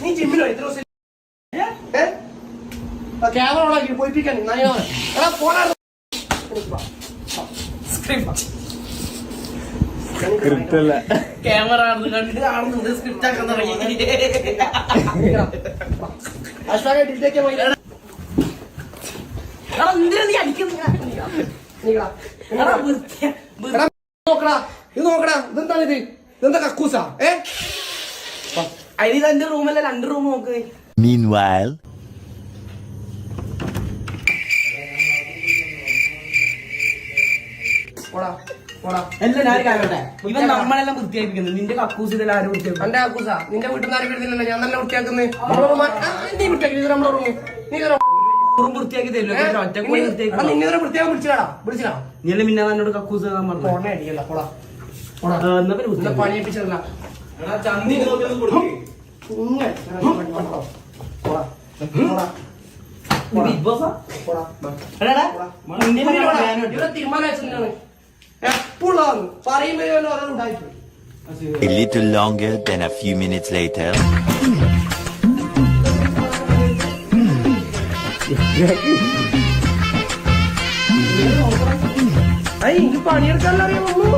നീ ജിമ്മിലോ എത്ര ദിവസം ക്യാമറ ഓണാക്കി പോയിപ്പിക്കാൻ ക്യാമറ കണ്ടിട്ട് കാണുന്നുണ്ട് സ്ക്രിപ്റ്റ് ആക്കാൻ തുടങ്ങി നീ നോക്കടാ ഇത് നോക്കടാ ഇതെന്താണ് ഇത് ഇതെന്താ കക്കൂസാ അതിന് രണ്ട് റൂമല്ല 2 റൂം നോക്ക്. Meanwhile, ഇവൻ നമ്മളെല്ലാം വൃത്തിയായിപ്പിക്കുന്നത്. നിന്റെ കക്കൂസ് ഇതെല്ലാം ആരും വൃത്തിയാക്കും? എന്റെ കക്കൂസാ നിന്റെ വീട്ടിൽ നിന്ന് ആരും വരുന്നില്ലല്ലോ, ഞാൻ തന്നെ വൃത്തിയാക്കുന്നത്. നീ വൃത്തിയാക്കി നമ്മുടെ റൂം നീ വൃത്തിയാക്കി തരില്ല. നിന്നെ വൃത്തിയാക്കാൻ വിളിച്ചാ നീ അല്ലേ പിന്നെ എന്നോട് കക്കൂസ് അടിയല്ല. പണിയിപ്പിച്ചതല്ല തീരുമാനം എപ്പോഴാണ് പറയുമ്പോഴോ ഉണ്ടായിപ്പോയി. a little longer than a few minutes later. എനിക്ക് പണിയെടുക്കാനറിയാമോ?